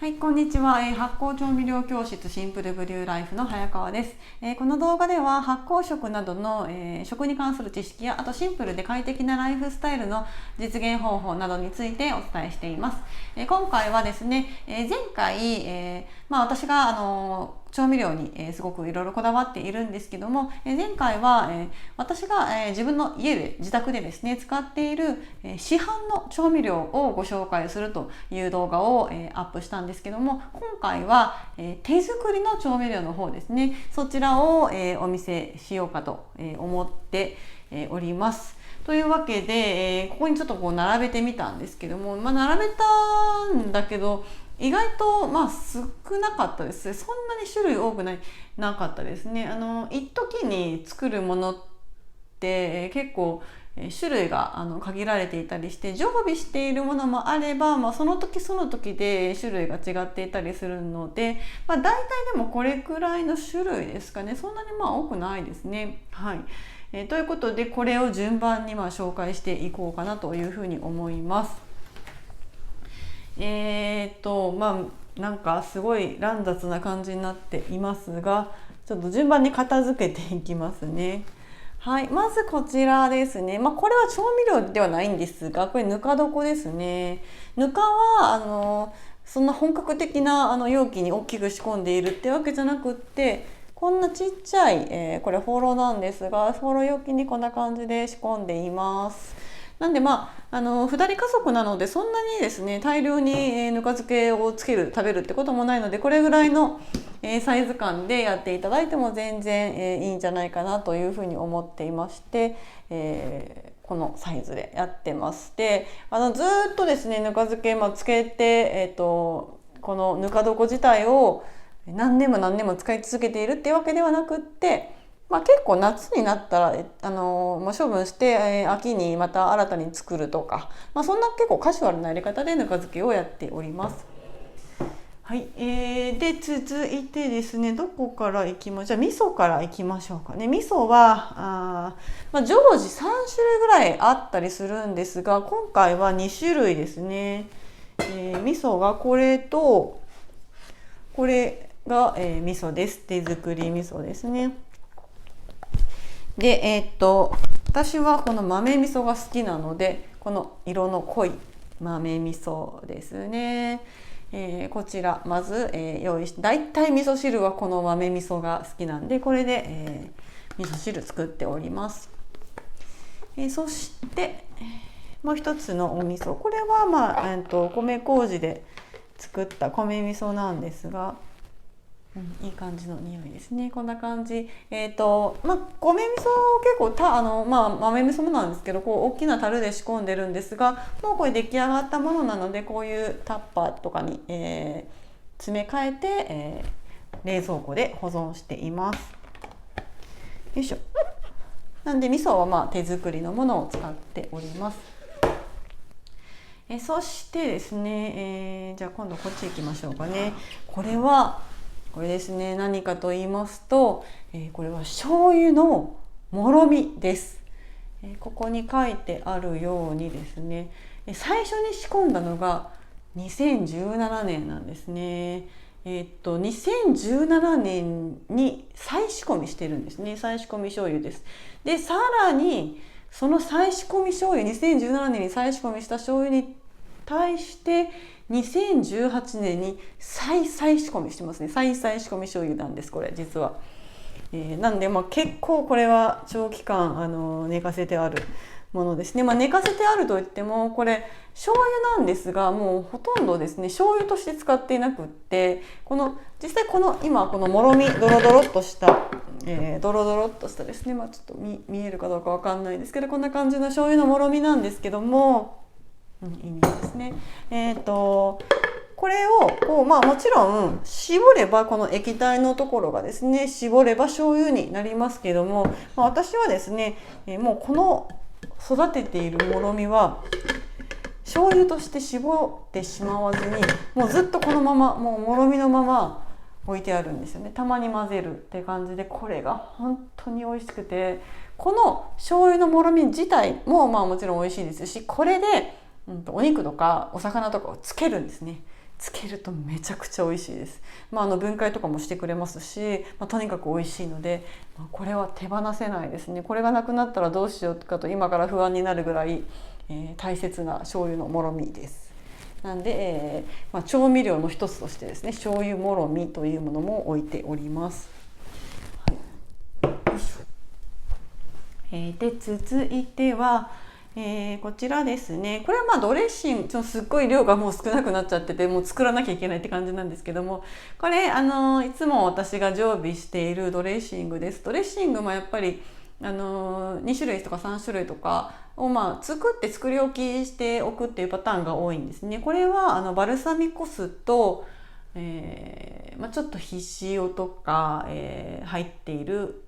はい、こんにちは。発酵調味料教室シンプルブリューライフの早川です。この動画では発酵食などの、食に関する知識や、あとシンプルで快適なライフスタイルの実現方法などについてお伝えしています。今回はですね、前回、私が調味料にすごくいろいろこだわっているんですけども、前回は私が自分の家で自宅でですね使っている市販の調味料をご紹介するという動画をアップしたんですけども、今回は手作りの調味料の方ですね、そちらをお見せしようかと思っております。というわけで、ここにちょっとこう並べてみたんですけども、並べたんだけど意外と少なかったです。そんなに種類多くなかったですね。一時に作るものって結構種類が限られていたりして、常備しているものもあれば、その時その時で種類が違っていたりするので、大体でもこれくらいの種類ですかね。そんなに多くないですね。はい。ということで、これを順番に紹介していこうかなというふうに思います。なんかすごい乱雑な感じになっていますが、ちょっと順番に片付けていきますね。はい、まずこちらですね。これは調味料ではないんですが、これぬか床ですね。ぬかはそんな本格的な容器に大きく仕込んでいるってわけじゃなくって、こんなちっちゃい、これホーローなんですが、ホーロー容器にこんな感じで仕込んでいます。なんで2人家族なので、そんなにですね大量にぬか漬けを食べるってこともないので、これぐらいのサイズ感でやっていただいても全然いいんじゃないかなというふうに思っていまして、このサイズでやってまして、ずっとですねぬか漬けつけて、このぬか床自体を何年も何年も使い続けているっていうわけではなくって、結構夏になったら処分して、秋にまた新たに作るとか、そんな結構カジュアルなやり方でぬか漬けをやっております。はい、で続いてですね、どこからいきましょう。じゃあ味噌からいきましょうかね。味噌は常時3種類ぐらいあったりするんですが、今回は2種類ですね。味噌がこれとこれが、味噌です。手作り味噌ですね。で、私はこの豆味噌が好きなので、この色の濃い豆味噌ですね。こちらまず、用意して、だいたい味噌汁はこの豆味噌が好きなんで、これで、味噌汁作っております。そしてもう一つのお味噌、これは米麹で作った米味噌なんですが、いい感じの匂いですね。こんな感じ。米味噌結構豆味噌もなんですけど、大きな樽で仕込んでるんですが、もうこれ出来上がったものなので、こういうタッパーとかに、詰め替えて、冷蔵庫で保存しています。よいしょ。なんで味噌は手作りのものを使っております。そしてですね、じゃあ今度こっち行きましょうかね。これですね、何かと言いますと、これは醤油のもろみです。ここに書いてあるようにですね、最初に仕込んだのが2017年なんですね。2017年に再仕込みしてるんですね。再仕込み醤油です。で、さらにその再仕込み醤油、2017年に再仕込みした醤油に対して2018年に再仕込みしてますね。再仕込み醤油なんです、これ実は。なんで結構これは長期間寝かせてあるものですね。寝かせてあるといっても、これ醤油なんですが、もうほとんどですね醤油として使っていなくって、実際今このもろみドロドロっとしたですね、ちょっと見えるかどうかわかんないですけど、こんな感じの醤油のもろみなんですけども、いい匂いですね。これをもちろん絞れば、この液体のところがですね絞れば醤油になりますけども、私はですね、もうこの育てているもろみは醤油として絞ってしまわずに、もうずっとこのままもうもろみのまま置いてあるんですよね。たまに混ぜるって感じで、これが本当に美味しくて、この醤油のもろみ自体ももちろん美味しいですし、これでお肉とかお魚とかをつけるんですね。つけるとめちゃくちゃ美味しいです。分解とかもしてくれますし、とにかく美味しいので、これは手放せないですね。これがなくなったらどうしようかと今から不安になるぐらい、大切な醤油のもろみです。なんで、調味料の一つとしてですね、醤油もろみというものも置いております。で続いては、こちらですね。これはドレッシング、すっごい量がもう少なくなっちゃってて、もう作らなきゃいけないって感じなんですけども、これいつも私が常備しているドレッシングです。ドレッシングもやっぱり2種類とか3種類とかを作って作り置きしておくっていうパターンが多いんですね。これはバルサミコ酢と、ちょっとひしおとか、入っている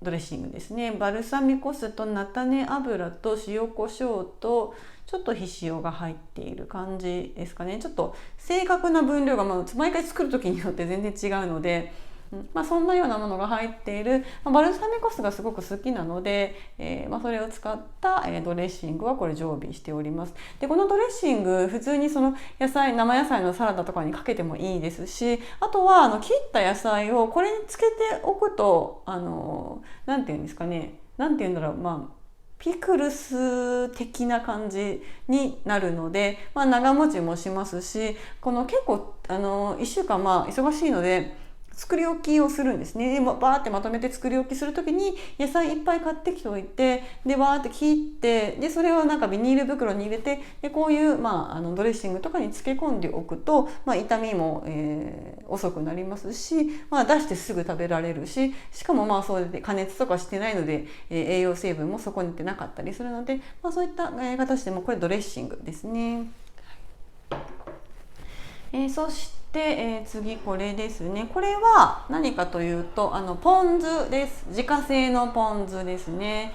ドレッシングですね。バルサミコ酢と菜種油と塩コショウとちょっとひしおが入っている感じですかね。ちょっと正確な分量が毎回作る時によって全然違うので、そんなようなものが入っている、バルサミコ酢がすごく好きなので、それを使った、ドレッシングはこれ常備しております。でこのドレッシング普通にその生野菜のサラダとかにかけてもいいですし、あとは切った野菜をこれにつけておくとなんていうんですかね、なんていうんだろう、ピクルス的な感じになるので、長持ちもしますし、この結構1週間忙しいので作り置きをするんですね。でバーってまとめて作り置きするときに野菜いっぱい買ってきておいて、でバーって切って、でそれをビニール袋に入れて、でこういう、ドレッシングとかに漬け込んでおくと、傷みも、遅くなりますし、出してすぐ食べられるし、しかもそうで加熱とかしてないので、栄養成分もそこにってなかったりするので、そういった、形でもこれドレッシングですね。そして、次これですね。これは何かというとポン酢です。自家製のポン酢ですね。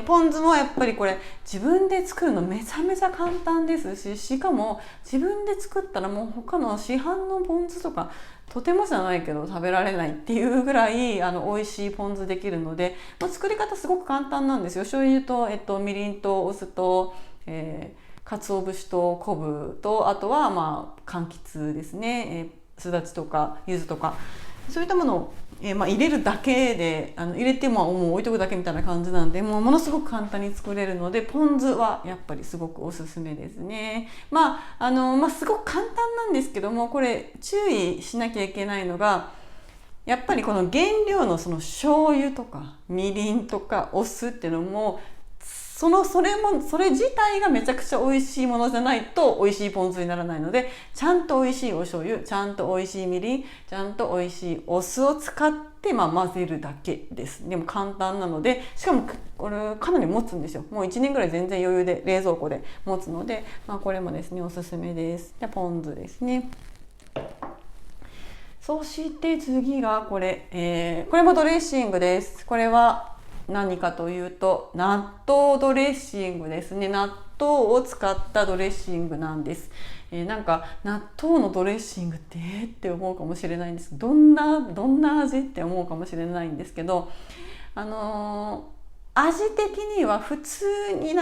ポン酢もやっぱりこれ自分で作るのめちゃめちゃ簡単ですし、しかも自分で作ったらもう他の市販のポン酢とかとてもじゃないけど食べられないっていうぐらい美味しいポン酢できるので、作り方すごく簡単なんですよ。醤油と、みりんとお酢と、鰹節と昆布と、あとは柑橘ですね、すだちとか柚子とかそういったものを、入れるだけで入れてもう置いとくだけみたいな感じなんで、ものすごく簡単に作れるので、ポン酢はやっぱりすごくおすすめですね。すごく簡単なんですけども、これ注意しなきゃいけないのが、やっぱりこの原料のその醤油とかみりんとかお酢っていうのもそれ自体がめちゃくちゃ美味しいものじゃないと美味しいポン酢にならないので、ちゃんと美味しいお醤油、ちゃんと美味しいみりん、ちゃんと美味しいお酢を使って混ぜるだけです。でも簡単なので、しかもこれかなり持つんですよ。もう1年ぐらい全然余裕で冷蔵庫で持つので、これもですねおすすめです。じゃあポン酢ですね。そして次がこれ、これもドレッシングです。これは何かというと納豆ドレッシングですね。納豆を使ったドレッシングなんです。なんか納豆のドレッシングってって思うかもしれないんですけど、どんな味って思うかもしれないんですけど、味的には普通に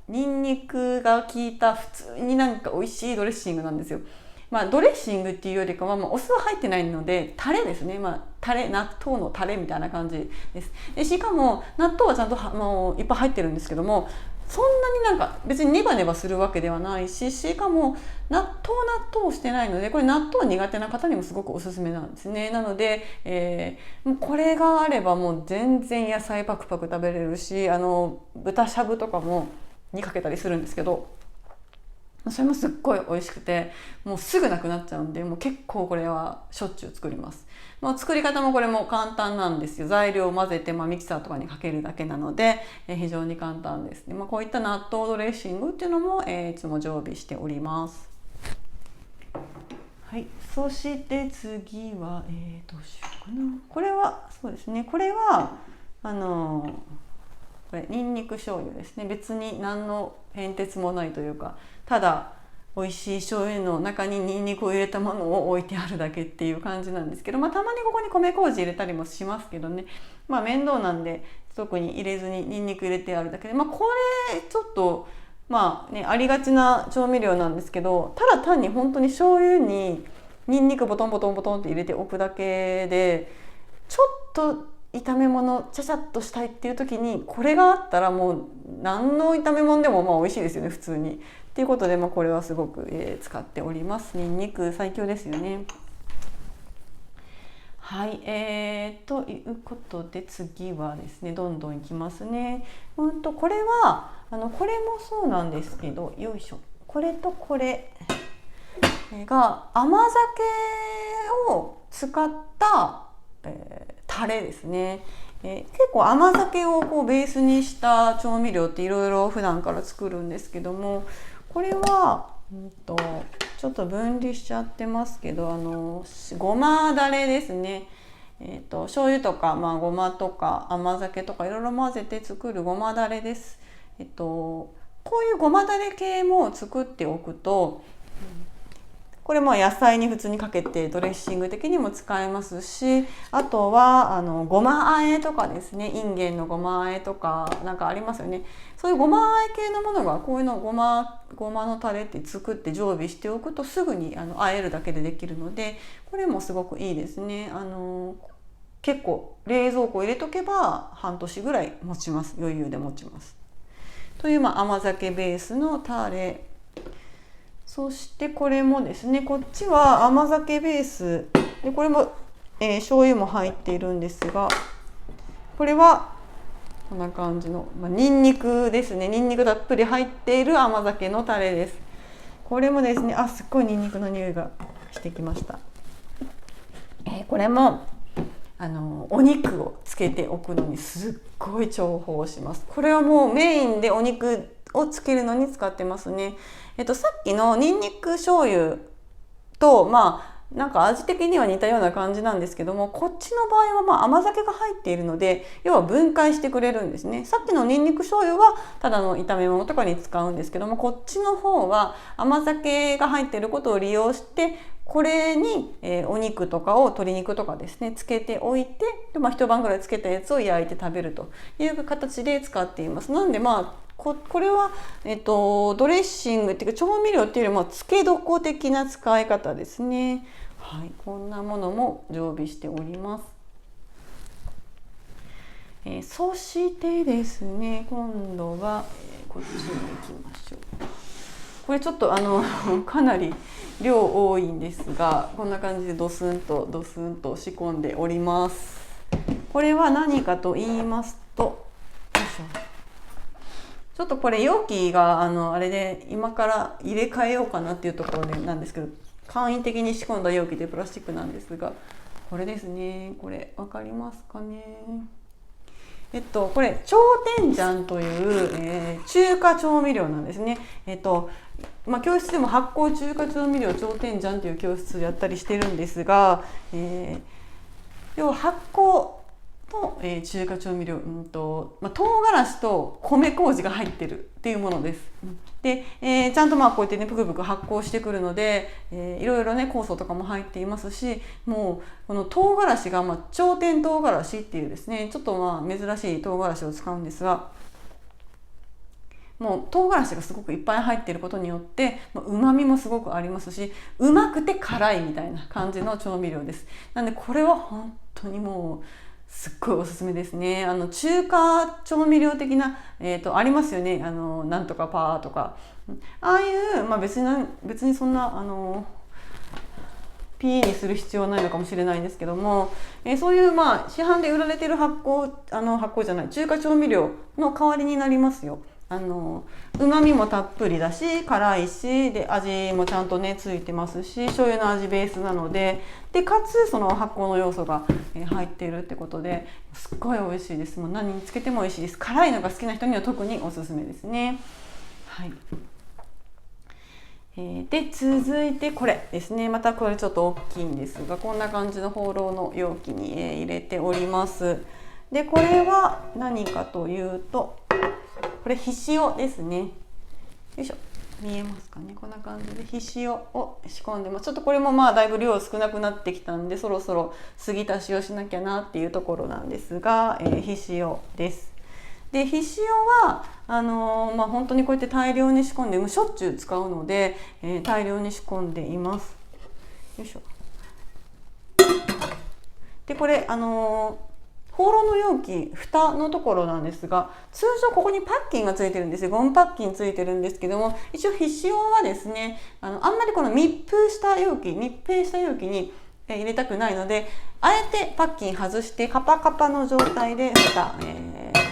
ニンニクが効いた普通に美味しいドレッシングなんですよ。ドレッシングっていうよりかは、お酢は入ってないのでタレですね。タレ、納豆のタレみたいな感じです。でしかも納豆はちゃんといっぱい入ってるんですけども、そんなに別にネバネバするわけではないし、しかも納豆をしてないので、これ納豆苦手な方にもすごくおすすめなんですね。なので、これがあればもう全然野菜パクパク食べれるし、豚しゃぶとかもにかけたりするんですけど、それもすっごい美味しくて、もうすぐなくなっちゃうんで、もう結構これはしょっちゅう作ります。作り方もこれも簡単なんですよ。材料を混ぜて、ミキサーとかにかけるだけなので、非常に簡単ですね。こういった納豆ドレッシングっていうのも、いつも常備しております。はい、そして次は、どうしようかな。これはそうですね。これはこれニンニク醤油ですね。別に何の変哲もないというか、ただ美味しい醤油の中にニンニクを入れたものを置いてあるだけっていう感じなんですけど、たまにここに米麹入れたりもしますけどね、面倒なんで特に入れずにニンニク入れてあるだけで、これちょっとまあねありがちな調味料なんですけど、ただ単に本当に醤油にニンニクボトンボトンボトンって入れておくだけで、ちょっと炒め物ちゃちゃっとしたいっていう時にこれがあったらもう何の炒め物でもまあ美味しいですよね普通に。っていうことで、まあ、これはすごく、使っております。ニンニク最強ですよね。はい、ということで次はですねどんどんいきますね。これはこれもそうなんですけど、よいしょ、これとこれが甘酒を使った、タレですね。結構甘酒をこうベースにした調味料っていろいろ普段から作るんですけども、これは、ちょっと分離しちゃってますけどごまだれですね。醤油とか、ごまとか甘酒とかいろいろ混ぜて作るごまだれです。こういうごまだれ系も作っておくと、これも野菜に普通にかけてドレッシング的にも使えますし、あとはごまあえとかですね、インゲンのごまあえとかなんかありますよね。そういうごまあえ系のものがこういうのごまのタレって作って常備しておくとすぐにあえるだけでできるので、これもすごくいいですね。結構冷蔵庫入れとけば半年ぐらい持ちます。余裕で持ちます。という甘酒ベースのタレ。そしてこれもですね、こっちは甘酒ベースで、これも、醤油も入っているんですが、これはこんな感じの、ニンニクですね。ニンニクたっぷり入っている甘酒のタレです。これもですね、すっごいニンニクの匂いがしてきました。これもお肉をつけておくのにすっごい重宝します。これはもうメインでお肉をつけるのに使ってますね。さっきのニンニク醤油となんか味的には似たような感じなんですけども、こっちの場合は甘酒が入っているので、要は分解してくれるんですね。さっきのニンニク醤油はただの炒め物とかに使うんですけども、こっちの方は甘酒が入っていることを利用して、これに、お肉とかを鶏肉とかですねつけておいて、一晩ぐらいつけたやつを焼いて食べるという形で使っています。なんでこれは、ドレッシングっていうか調味料っていうよりも漬け床的な使い方ですね。はい、こんなものも常備しております。そしてですね、今度は、こっちに行きましょう。これちょっとかなり量多いんですが、こんな感じでドスンと仕込んでおります。これは何かと言いますと、よいしょ、ちょっとこれ容器があれで今から入れ替えようかなっていうところでなんですけど、簡易的に仕込んだ容器でプラスチックなんですが、これですね。これ分かりますかね。これ超天醤という、中華調味料なんですね。教室でも発酵中華調味料超天醤という教室をやったりしてるんですが、要は発酵と、中華調味料、唐辛子と米麹が入ってるっていうものです。で、ちゃんとこうやってねブクブク発酵してくるので、いろいろね酵素とかも入っていますし、もうこの唐辛子が、頂点唐辛子っていうですねちょっと珍しい唐辛子を使うんですが、もう唐辛子がすごくいっぱい入っていることによって旨味もすごくありますし、うまくて辛いみたいな感じの調味料です。なんでこれは本当にもうすっごいおすすめですね。中華調味料的な、ありますよね。なんとかパーとか、ああいう、別にそんなピーにする必要はないのかもしれないんですけども、そういう市販で売られている発酵じゃない中華調味料の代わりになりますよ。旨味もたっぷりだし辛いし、で味もちゃんとねついてますし、醤油の味ベースなので、かつその発酵の要素が入っているってことですっごい美味しいです。もう何につけても美味しいです。辛いのが好きな人には特におすすめですね。はい。で続いてこれですね。またこれちょっと大きいんですが、こんな感じのホーローの容器に入れております。でこれは何かというと、これひしおですね。よいしょ、見えますかね。こんな感じでひしおを仕込んでます。ちょっとこれもだいぶ量少なくなってきたんで、そろそろ継ぎ足しをしなきゃなっていうところなんですが、ひしおです。で必塩は本当にこうやって大量に仕込んでもうしょっちゅう使うので、大量に仕込んでいます。よいしょ。でこれ放浪の容器蓋のところなんですが、通常ここにパッキンがついてるんですよ。ゴムパッキンついてるんですけども、一応必塩はですねあんまりこの密閉した容器に入れたくないので、あえてパッキン外してカパカパの状態で蓋、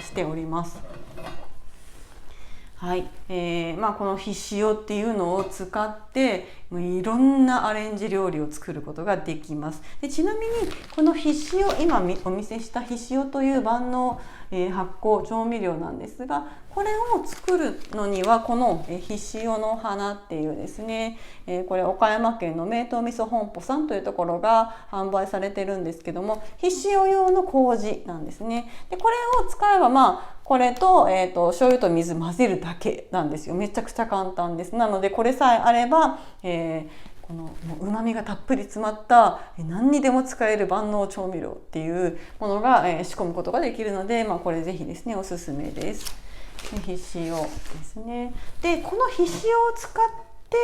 しております。はい、この必塩っていうのを使っていろんなアレンジ料理を作ることができます。でちなみにこの必塩、今お見せした必塩という万能、発酵調味料なんですが、これを作るのにはこの必塩の花っていうですね、これ岡山県の名湯味噌本舗さんというところが販売されてるんですけども、必塩用の麹なんですね。でこれを使えばこれと、醤油と水混ぜるだけなんですよ。めちゃくちゃ簡単です。なのでこれさえあれば、この旨味がたっぷり詰まった何にでも使える万能調味料っていうものが、仕込むことができるので、これぜひですねおすすめです。必塩ですね。でこの必塩を使っ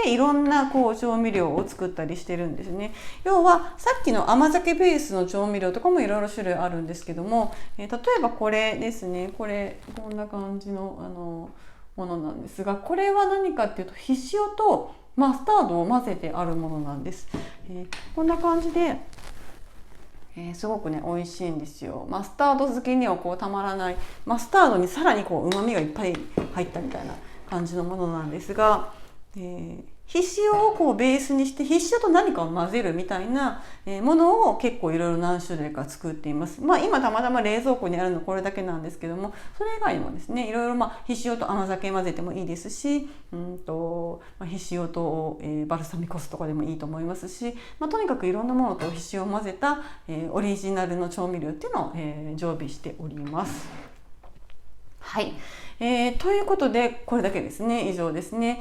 ていろんな調味料を作ったりしてるんですね。要はさっきの甘酒ベースの調味料とかもいろいろ種類あるんですけども、例えばこれですね。こんな感じのものなんですが、これは何かっていうと必塩とマスタードを混ぜてあるものなんです。こんな感じで、すごくね美味しいんですよ。マスタード好きにはたまらない、マスタードにさらに旨味がいっぱい入ったみたいな感じのものなんですが、必塩をベースにして必塩と何かを混ぜるみたいなものを結構いろいろ何種類か作っています。今たまたま冷蔵庫にあるのこれだけなんですけども、それ以外にもですねいろいろ必塩と甘酒混ぜてもいいですし、必塩と、バルサミコ酢とかでもいいと思いますし、とにかくいろんなものと必塩を混ぜた、オリジナルの調味料っていうのを、常備しております。はい、ということでこれだけですね。以上ですね。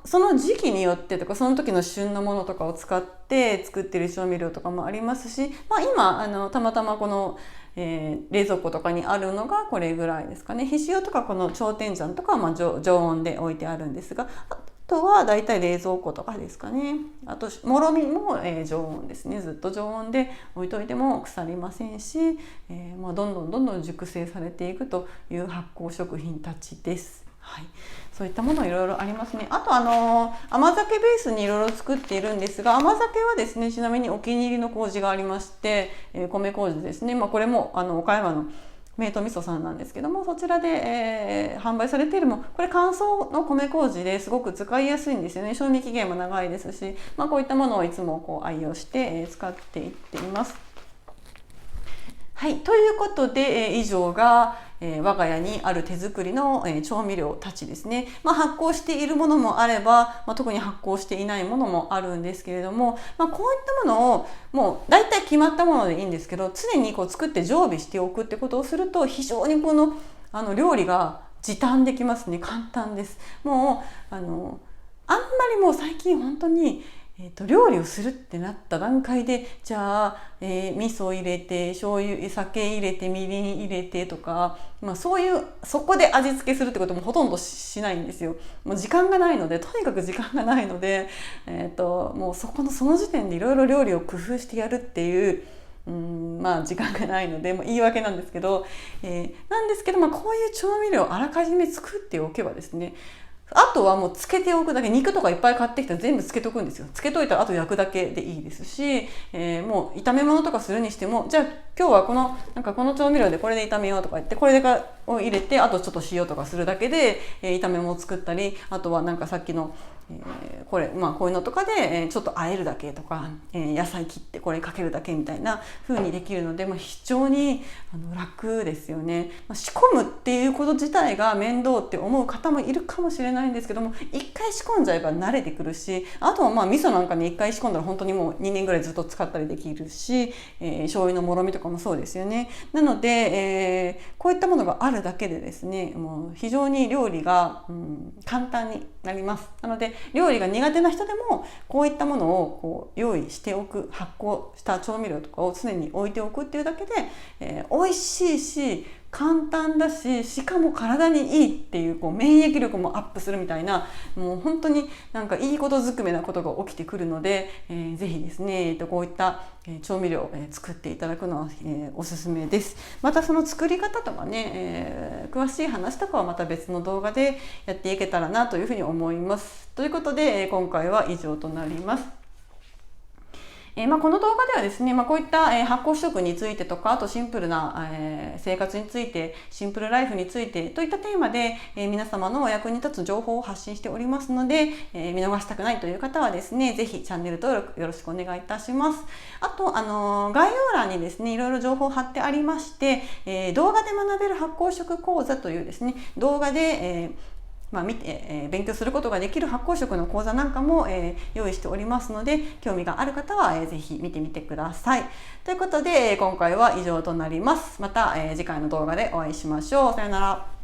その時期によってとかその時の旬のものとかを使って作ってる調味料とかもありますし、今たまたまこの、冷蔵庫とかにあるのがこれぐらいですかね。必塩とかこの超天醤とかは常温で置いてあるんですが、あとはだいたい冷蔵庫とかですかね。あともろみも、常温ですね。ずっと常温で置いといても腐りませんし、どんどん熟成されていくという発酵食品たちです。はい、そういったものいろいろありますね。あと甘酒ベースにいろいろ作っているんですが、甘酒はですねちなみにお気に入りの麹がありまして、米麹ですね。これも岡山の名湯味噌さんなんですけども、そちらで、販売されているこれ乾燥の米麹ですごく使いやすいんですよね。賞味期限も長いですし、こういったものをいつも愛用して、使っていっています。はい、ということで、以上が、我が家にある手作りの、調味料たちですね。発酵しているものもあれば、特に発酵していないものもあるんですけれども、こういったものをもう大体決まったものでいいんですけど、常に作って常備しておくってことをすると非常に料理が時短できますね。簡単です。もうあんまりもう最近本当に料理をするってなった段階で、じゃあ、味噌入れて醤油酒入れてみりん入れてとか、そこで味付けするってこともほとんどしないんですよ。もう時間がないので、とにかく時間がないので、もうその時点でいろいろ料理を工夫してやるっていう時間がないので言い訳なんですけど、こういう調味料をあらかじめ作っておけばですね、あとはもう漬けておくだけ。肉とかいっぱい買ってきたら全部漬けとくんですよ。漬けといたらあと焼くだけでいいですし、もう炒め物とかするにしても、じゃあ今日はこの調味料でこれで炒めようとか言って、これを入れて、あとちょっと塩とかするだけで、炒め物を作ったり、あとはさっきのこういうのとかでちょっと和えるだけとか、野菜切ってこれかけるだけみたいな風にできるので、非常に楽ですよね。仕込むっていうこと自体が面倒って思う方もいるかもしれないんですけども、一回仕込んじゃえば慣れてくるし、あとは味噌なんかに一回仕込んだら本当にもう2年ぐらいずっと使ったりできるし、醤油のもろみとかもそうですよね。なので、こういったものがあるだけでですね、もう非常に料理が、簡単になります。なので料理が苦手な人でもこういったものを用意しておく、発酵した調味料とかを常に置いておくっていうだけで、美味しいし簡単だし、しかも体にいいっていう、免疫力もアップするみたいな、もう本当になんかいいことずくめなことが起きてくるので、ぜひですね、こういった調味料を作っていただくのはおすすめです。またその作り方とかね、詳しい話とかはまた別の動画でやっていけたらなというふうに思います。ということで、今回は以上となります。この動画ではですね、こういった、発酵食についてとか、あとシンプルな、生活について、シンプルライフについてといったテーマで、皆様のお役に立つ情報を発信しておりますので、見逃したくないという方はですね、ぜひチャンネル登録よろしくお願いいたします。あと、概要欄にですね、いろいろ情報貼ってありまして、動画で学べる発酵食講座というですね、動画で、見て、勉強することができる発酵食の講座なんかも、用意しておりますので、興味がある方は、ぜひ見てみてください。ということで、今回は以上となります。また、次回の動画でお会いしましょう。さよなら。